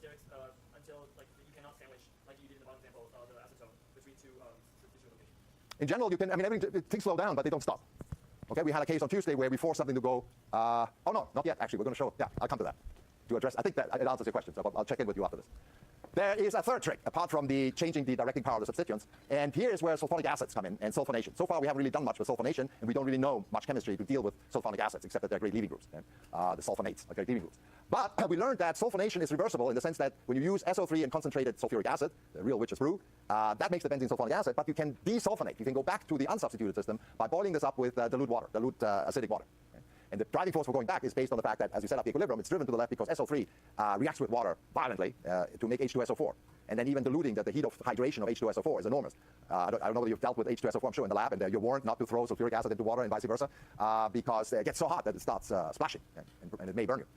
sterics until like you cannot sandwich, like you did in the bottom example, the acetone between two substitution locations? In general, you can. I mean, things slow down, but they don't stop. Okay, we had a case on Tuesday where we forced something to go. Oh no, not yet. Actually, we're going to show. Yeah, I'll come to that to address. I think that it answers your question. So I'll check in with you after this. There is a third trick, apart from the changing the directing power of the substituents, and here is where sulfonic acids come in, and sulfonation. So far, we haven't really done much with sulfonation, and we don't really know much chemistry to deal with sulfonic acids, except that they're great leaving groups. The sulfonates are great leaving groups. But we learned that sulfonation is reversible in the sense that when you use SO3 and concentrated sulfuric acid, the real witch's brew, that makes the benzene sulfonic acid, but you can desulfonate. You can go back to the unsubstituted system by boiling this up with dilute water, acidic water. And the driving force for going back is based on the fact that as you set up the equilibrium, it's driven to the left because SO3 reacts with water violently to make H2SO4. And then even diluting the heat of hydration of H2SO4 is enormous. I don't know whether you've dealt with H2SO4, I'm sure, in the lab, and you're warned not to throw sulfuric acid into water and vice versa because it gets so hot that it starts splashing, and it may burn you.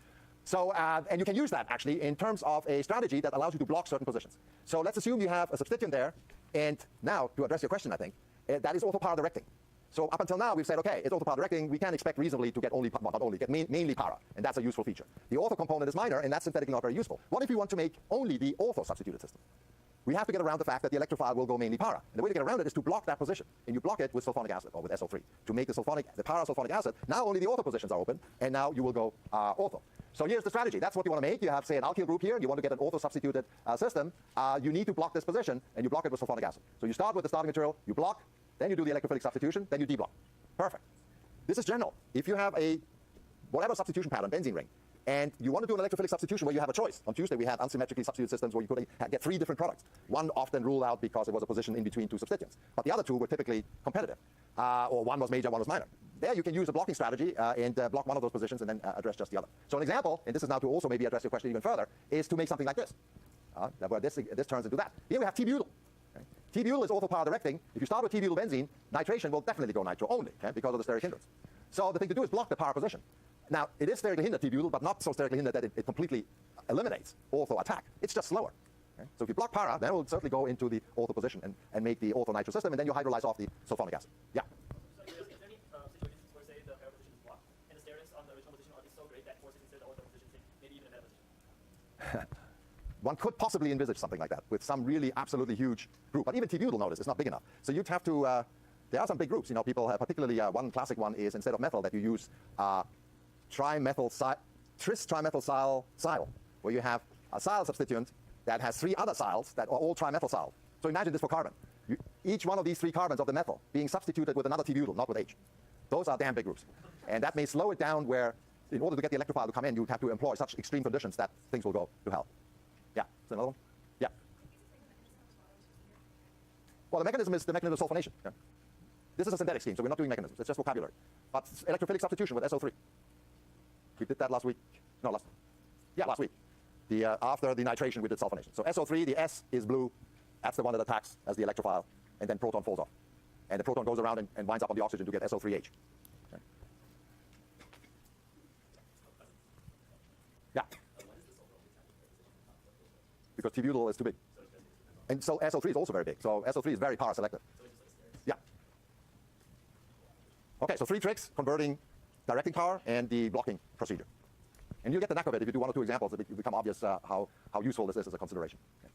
So, and you can use that, actually, in terms of a strategy that allows you to block certain positions. So let's assume you have a substituent there, and now, to address your question, I think, that is orthopower directing. So up until now, we've said, okay, it's orthopower directing. We can expect reasonably to get mainly para, and that's a useful feature. The ortho component is minor, and that's synthetically not very useful. What if we want to make only the ortho substituted system? We have to get around the fact that the electrophile will go mainly para. And the way to get around it is to block that position. And you block it with sulfonic acid, or with SO3, to make the para sulfonic acid. Now only the ortho positions are open, and now you will go ortho. So here's the strategy. That's what you want to make. You have, say, an alkyl group here, and you want to get an ortho substituted system. You need to block this position, and you block it with sulfonic acid. So you start with the starting material, you block, then you do the electrophilic substitution, then you deblock. Perfect. This is general. If you have a whatever substitution pattern, benzene ring, and you want to do an electrophilic substitution where you have a choice. On Tuesday, we had unsymmetrically substituted systems where you could get 3 different products. One often ruled out because it was a position in between 2 substituents. But the other 2 were typically competitive. Or one was major, one was minor. There you can use a blocking strategy and block one of those positions and then address just the other. So an example, and this is now to also maybe address your question even further, is to make something like this. Where this turns into that. Here we have T-butyl. T-butyl is orthopower directing. If you start with T-butyl benzene, nitration will definitely go nitro only, because of the steric hindrance. So the thing to do is block the para position. Now, it is sterically hindered T-butyl, but not so sterically hindered that it completely eliminates ortho attack. It's just slower. So if you block para, then it will certainly go into the ortho position and make the ortho nitro system, and then you hydrolyze off the sulfonic acid. Yeah? So is there any situations where, say, the para position is blocked, and the sterics on the original position are so great that forces instead the ortho position, maybe even a better position? One could possibly envisage something like that with some really absolutely huge group. But even T-butyl, notice, is not big enough. So you'd have to, there are some big groups. People have, particularly one classic one is instead of methyl that you use tris-trimethyl-silyl, where you have a silyl substituent that has 3 other silyls that are all trimethyl-silyl. So imagine this for carbon. Each one of these 3 carbons of the methyl being substituted with another T-butyl, not with H. Those are damn big groups. And that may slow it down where, in order to get the electrophile to come in, you would have to employ such extreme conditions that things will go to hell. Yeah, is there another one? Yeah. Well, the mechanism is the mechanism of sulfonation. Yeah. This is a synthetic scheme, so we're not doing mechanisms. It's just vocabulary. But electrophilic substitution with SO3. We did that last week. No, last week. After the nitration, we did sulfonation. So SO3, the S is blue. That's the one that attacks as the electrophile, and then proton falls off. And the proton goes around and winds up on the oxygen to get SO3H. Okay. Yeah. Because T-butyl is too big. And so SO3 is also very big. So SO3 is very para-selective. Yeah. Okay, so 3 tricks: converting directing power and the blocking procedure. And you get the knack of it if you do 1 or 2 examples. It will become obvious how useful this is as a consideration. Okay.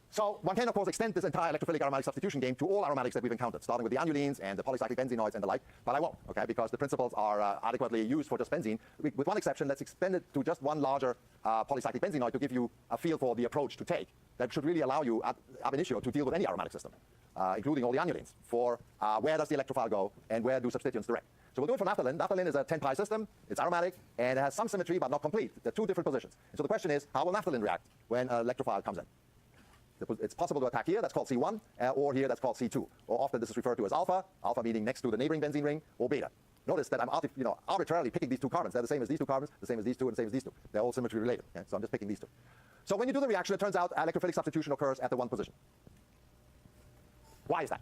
So one can, of course, extend this entire electrophilic aromatic substitution game to all aromatics that we've encountered, starting with the anulines and the polycyclic benzenoids and the like. But I won't, okay, because the principles are adequately used for just benzene. With one exception, let's extend it to just one larger polycyclic benzenoid to give you a feel for the approach to take. That should really allow you, ab initio, to deal with any aromatic system, including all the anulines, for where does the electrophile go and where do substituents direct. So we'll do it for naphthalene. Naphthalene is a 10-pi system. It's aromatic, and it has some symmetry, but not complete. There are 2 different positions. And so the question is, how will naphthalene react when an electrophile comes in? It's possible to attack here, that's called C1, or here, that's called C2. Or often this is referred to as alpha meaning next to the neighboring benzene ring, or beta. Notice that I'm arbitrarily picking these 2 carbons. They're the same as these 2 carbons, the same as these 2, and the same as these 2. They're all symmetry related. Okay? So I'm just picking these 2. So when you do the reaction, it turns out electrophilic substitution occurs at the 1 position. Why is that?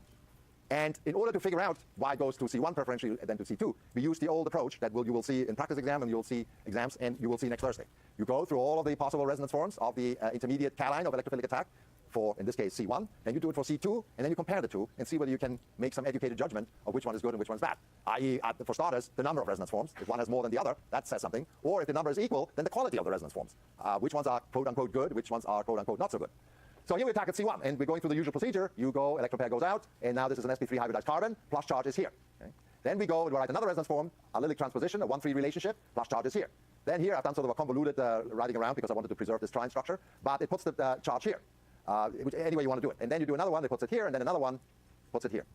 And in order to figure out why it goes to C1 preferentially and then to C2, we use the old approach that you will see in practice exam, and you'll see exams, and you will see next Thursday. You go through all of the possible resonance forms of the intermediate cation of electrophilic attack, for, in this case, C1, then you do it for C2, and then you compare the two and see whether you can make some educated judgment of which one is good and which one is bad. I.e., for starters, the number of resonance forms. If one has more than the other, that says something. Or if the number is equal, then the quality of the resonance forms. Which ones are quote-unquote good, which ones are quote-unquote not so good. So here we attack at C1, and we're going through the usual procedure. You go, electron pair goes out, and now this is an sp3 hybridized carbon, plus charge is here. Okay? Then we go and write another resonance form, allylic transposition, a 1-3 relationship, plus charge is here. Then here I've done sort of a convoluted writing around because I wanted to preserve this trine structure, but it puts the charge here, any way you want to do it. And then you do another one that puts it here, and then another one puts it here.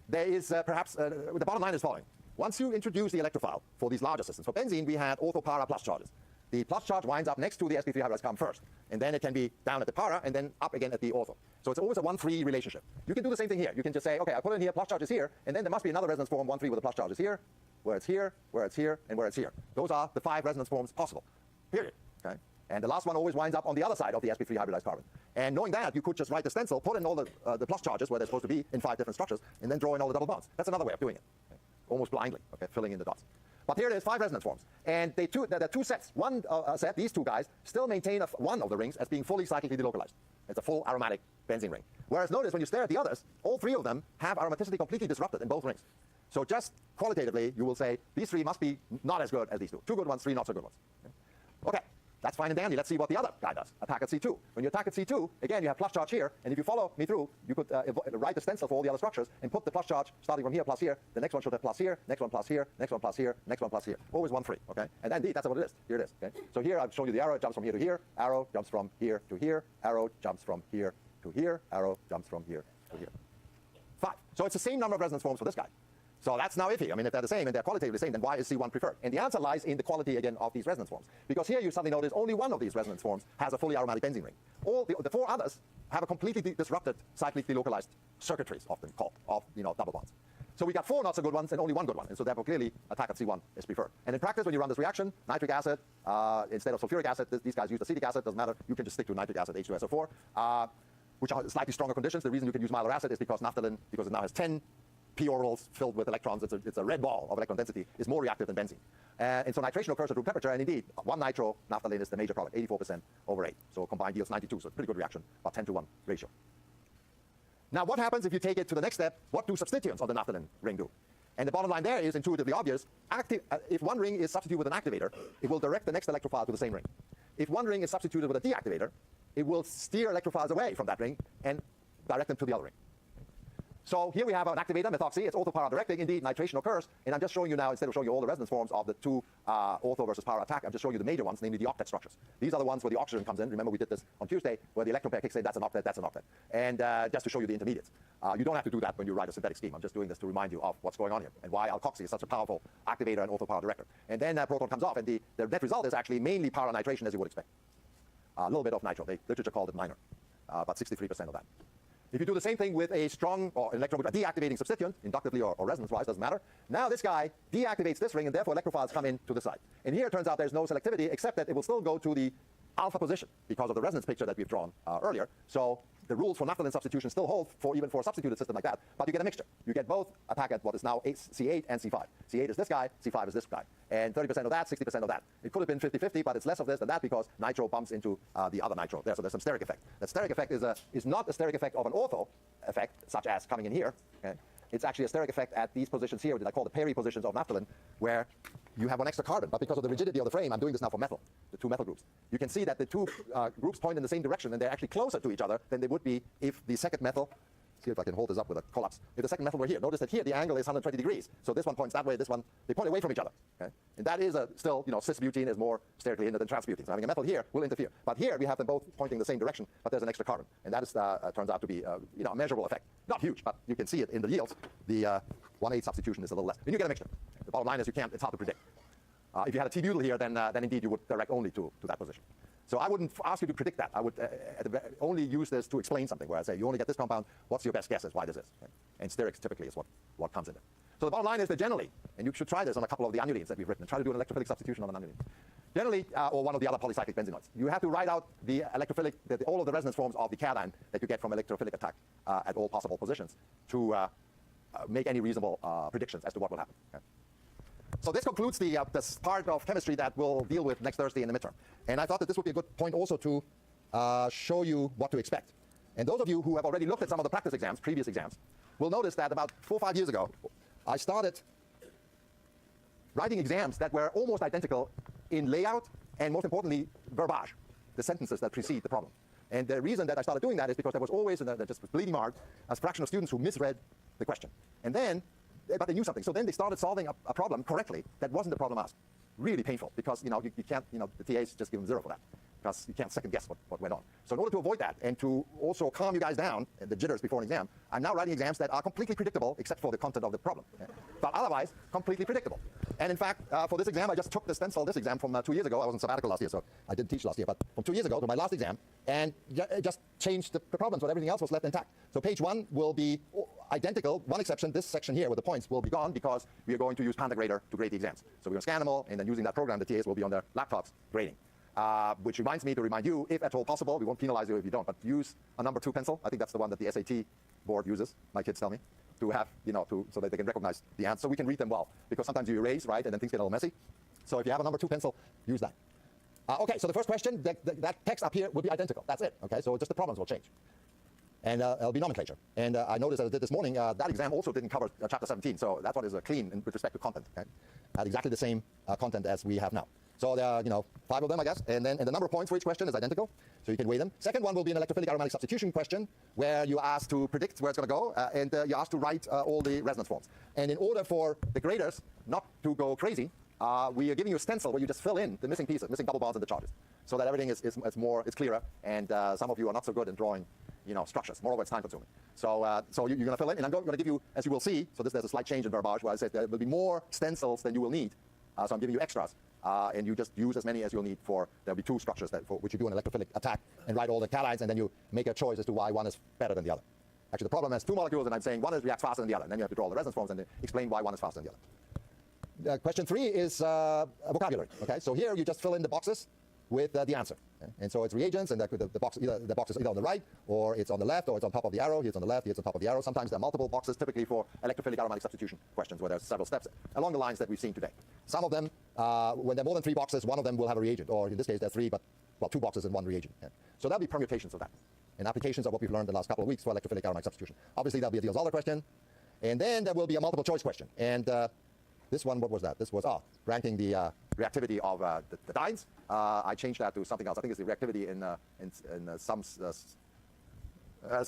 There is perhaps, the bottom line is following. Once you introduce the electrophile for these larger systems, for benzene we had ortho-para plus charges. The plus charge winds up next to the sp3 hybridized carbon first, and then it can be down at the para and then up again at the ortho. So it's always a 1-3 relationship. You can do the same thing here. You can just say, okay, I put it in here, plus charge is here, and then there must be another resonance form 1-3 where the plus charge is here, where it's here, where it's here, and where it's here. Those are the 5 resonance forms possible, period. Okay? And the last one always winds up on the other side of the sp3 hybridized carbon. And knowing that, you could just write the stencil, put in all the plus charges where they're supposed to be in 5 different structures, and then draw in all the double bonds. That's another way of doing it, okay? Almost blindly, okay, filling in the dots. But here it is, 5 resonance forms. And there are 2 sets. One set, these 2 guys, still maintain one of the rings as being fully cyclically delocalized. It's a full aromatic benzene ring. Whereas notice when you stare at the others, all 3 of them have aromaticity completely disrupted in both rings. So just qualitatively, you will say these 3 must be not as good as these 2. 2 good ones, 3 not so good ones. Okay, that's fine and dandy. Let's see what the other guy does. Attack at C2. When you attack at C2, again, you have plus charge here, and if you follow me through, you could write the stencil for all the other structures and put the plus charge starting from here plus here. The next one should have plus here, next one plus here, next one plus here, next one plus here. Always 1-3, okay? And indeed, that's what it is. Here it is, okay? So here I've shown you the arrow. It jumps from here to here. Arrow jumps from here to here. Arrow jumps from here to here. Arrow jumps from here to here. 5. So it's the same number of resonance forms for this guy. So that's now iffy. I mean, if they're the same and they're qualitatively the same, then why is C1 preferred? And the answer lies in the quality, again, of these resonance forms. Because here you suddenly notice only one of these resonance forms has a fully aromatic benzene ring. All the 4 others have a completely disrupted, cyclically localized circuitries, often called, of double bonds. So we got 4 not so good ones and only 1 good one. And so therefore, clearly, attack at C1 is preferred. And in practice, when you run this reaction, nitric acid, instead of sulfuric acid, these guys use acetic acid, doesn't matter. You can just stick to nitric acid, H2SO4, which are slightly stronger conditions. The reason you can use milder acid is because naphthalene, because it now has 10 p orbitals filled with electrons, it's a red ball of electron density, is more reactive than benzene. And so nitration occurs at room temperature, and indeed, 1 nitro naphthalene is the major product, 84% over 8. So combined yields 92, so it's a pretty good reaction, about 10-to-1 ratio. Now, what happens if you take it to the next step? What do substituents of the naphthalene ring do? And the bottom line there is intuitively obvious. If one ring is substituted with an activator, it will direct the next electrophile to the same ring. If one ring is substituted with a deactivator, it will steer electrophiles away from that ring and direct them to the other ring. So here we have an activator, methoxy. It's ortho-para directing. Indeed, nitration occurs. And I'm just showing you now, instead of showing you all the resonance forms of the 2 ortho versus para attack, I'm just showing you the major ones, namely the octet structures. These are the ones where the oxygen comes in. Remember, we did this on Tuesday, where the electron pair kicks in. That's an octet, that's an octet. And just to show you the intermediates. You don't have to do that when you write a synthetic scheme. I'm just doing this to remind you of what's going on here and why alkoxy is such a powerful activator and ortho-para director. And then proton comes off, and the net result is actually mainly para nitration, as you would expect. A little bit of nitro. The literature called it minor, about 63% of that. If you do the same thing with a strong or deactivating substituent, inductively or resonance-wise, doesn't matter. Now this guy deactivates this ring, and therefore electrophiles come in to the side. And here it turns out there's no selectivity, except that it will still go to the alpha position because of the resonance picture that we've drawn earlier. So the rules for naphthalene substitution still hold even for a substituted system like that, but you get a mixture. You get both attack at what is now C8 and C5. C8 is this guy, C5 is this guy. And 30% of that, 60% of that. It could have been 50-50, but it's less of this than that because nitro bumps into the other nitro there, so there's some steric effect. That steric effect is not a steric effect of an ortho effect, such as coming in here. Okay? It's actually a steric effect at these positions here, that I call the peri positions of naphthalene, where you have one extra carbon. But because of the rigidity of the frame, I'm doing this now for methyl, the 2 methyl groups. You can see that the 2 groups point in the same direction, and they're actually closer to each other than they would be if the second methyl, see if I can hold this up with a collapse. If the second methyl were here, notice that here the angle is 120 degrees. So this one points that way, this one, they point away from each other. Okay? And that is still, cis-butene is more sterically hindered than trans-butene. So having a methyl here will interfere. But here we have them both pointing the same direction, but there's an extra carbon. And that is, turns out to be a measurable effect. Not huge, but you can see it in the yields. The 1/8 substitution is a little less. And you get a mixture. The bottom line is it's hard to predict. If you had a T-butyl here, then indeed you would direct only to that position. So I wouldn't ask you to predict that. I would only use this to explain something, where I say, you only get this compound, what's your best guess as why this is? Okay? And sterics typically is what comes in there. So the bottom line is that generally, and you should try this on a couple of the annulenes that we've written, and try to do an electrophilic substitution on an annulene. Generally, or one of the other polycyclic benzenoids, you have to write out the electrophilic, all of the resonance forms of the cation that you get from electrophilic attack at all possible positions to make any reasonable predictions as to what will happen. Okay? So this concludes this part of chemistry that we'll deal with next Thursday in the midterm. And I thought that this would be a good point also to show you what to expect. And those of you who have already looked at some of the practice exams, previous exams, will notice that about 4 or 5 years ago, I started writing exams that were almost identical in layout and, most importantly, verbiage, the sentences that precede the problem. And the reason that I started doing that is because there was always, just bleeding marked, a fraction of students who misread the question. And then, but they knew something. So then they started solving a problem correctly that wasn't the problem asked. Really painful, because you can't, the TAs just give them 0 for that, because you can't second guess what went on. So in order to avoid that and to also calm you guys down, the jitters before an exam, I'm now writing exams that are completely predictable except for the content of the problem. Okay? But otherwise, completely predictable. And in fact, for this exam, I just took the stencil, this exam from 2 years ago. I was on sabbatical last year, so I didn't teach last year, but from 2 years ago to my last exam, and just changed the problems, but everything else was left intact. So page 1 will be identical. One exception, this section here with the points will be gone because we are going to use PandaGrader to grade the exams. So we're going to scan them all, and then using that program, the TAs will be on their laptops grading. Which reminds me to remind you, if at all possible, we won't penalize you if you don't, but use a number 2 pencil. I think that's the one that the SAT board uses, my kids tell me, to have, so that they can recognize the answer. So we can read them well, because sometimes you erase, right, and then things get a little messy. So if you have a number 2 pencil, use that. Okay, so the first question, that text up here will be identical. That's it, okay? So just the problems will change. And it'll be nomenclature. And I noticed as I did this morning, that exam also didn't cover chapter 17. So that one is clean with respect to content. Okay? Had exactly the same content as we have now. So there are 5 of them, I guess. And then the number of points for each question is identical. So you can weigh them. Second one will be an electrophilic aromatic substitution question, where you ask to predict where it's going to go, and you ask to write all the resonance forms. And in order for the graders not to go crazy, we are giving you a stencil where you just fill in the missing pieces, missing double bonds and the charges, so that everything is clearer. And some of you are not so good in drawing structures. Moreover, it's time consuming. So you're going to fill in, and I'm going to give you, as you will see, so there's a slight change in verbiage where I said there will be more stencils than you will need. So I'm giving you extras, and you just use as many as you'll need for, there'll be 2 structures for which you do an electrophilic attack and write all the cations, and then you make a choice as to why one is better than the other. Actually, the problem has 2 molecules, and I'm saying one reacts faster than the other, and then you have to draw the resonance forms and explain why one is faster than the other. Question 3 is vocabulary. Okay, so here you just fill in the boxes with the answer. Okay? And so it's reagents, and the box is either on the right, or it's on the left, or it's on top of the arrow. Here it's on the left, here it's on top of the arrow. Sometimes there are multiple boxes, typically for electrophilic aromatic substitution questions, where there's several steps along the lines that we've seen today. Some of them, when there are more than 3 boxes, one of them will have a reagent, or in this case, there are 3, but 2 boxes and 1 reagent. Okay? So there'll be permutations of that, and applications of what we've learned the last couple of weeks for electrophilic aromatic substitution. Obviously, there'll be a Diels-Alder question, and then there will be a multiple choice question. And this one, what was that? This was ranking the reactivity of the dienes. I changed that to something else. I think it's the reactivity in some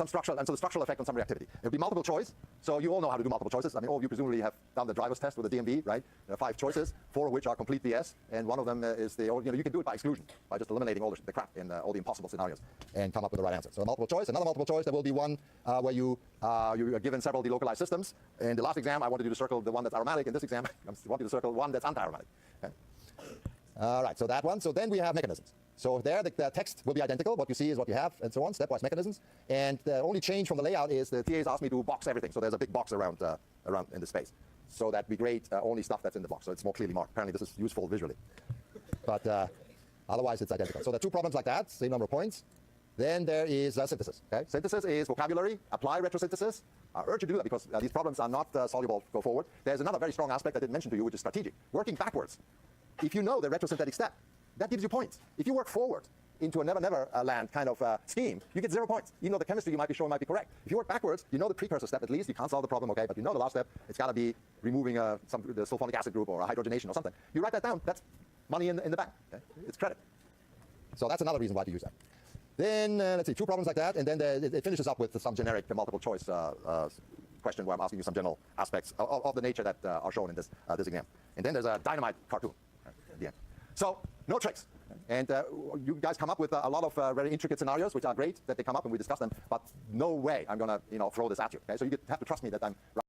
structural, and so the structural effect on some reactivity. It'll be multiple choice, so you all know how to do multiple choices. I mean, all of you presumably have done the driver's test with the DMV, right? There are 5 choices, 4 of which are complete BS, and one of them is you can do it by exclusion, by just eliminating all the crap in all the impossible scenarios and come up with the right answer. So a multiple choice, another multiple choice, there will be one where you are given several delocalized systems. In the last exam, I wanted you to circle the one that's aromatic. In this exam, I want you to circle one that's anti-aromatic. Okay? All right, so that one. So then we have mechanisms. So there, the text will be identical. What you see is what you have, and so on, stepwise mechanisms. And the only change from the layout is the TAs asked me to box everything. So there's a big box around in the space, so that we grade only stuff that's in the box. So it's more clearly marked. Apparently, this is useful visually. But otherwise, it's identical. So there are 2 problems like that, same number of points. Then there is synthesis. Okay? Synthesis is vocabulary, apply retrosynthesis. I urge you to do that because these problems are not soluble go forward. There's another very strong aspect I didn't mention to you, which is strategic. Working backwards. If you know the retrosynthetic step, that gives you points. If you work forward into a never-never land kind of scheme, you get 0 points. Even though the chemistry you might be showing might be correct. If you work backwards, you know the precursor step at least. You can't solve the problem, okay, but you know the last step. It's got to be removing the sulfonic acid group or a hydrogenation or something. You write that down. That's money in the bank. Okay? It's credit. So that's another reason why to use that. Then let's see, 2 problems like that, and then it finishes up with some generic multiple choice question where I'm asking you some general aspects of the nature that are shown in this exam. And then there's a dynamite cartoon at the end. So no tricks. And you guys come up with a lot of very intricate scenarios, which are great that they come up and we discuss them, but no way I'm going to throw this at you. Okay? So you have to trust me that I'm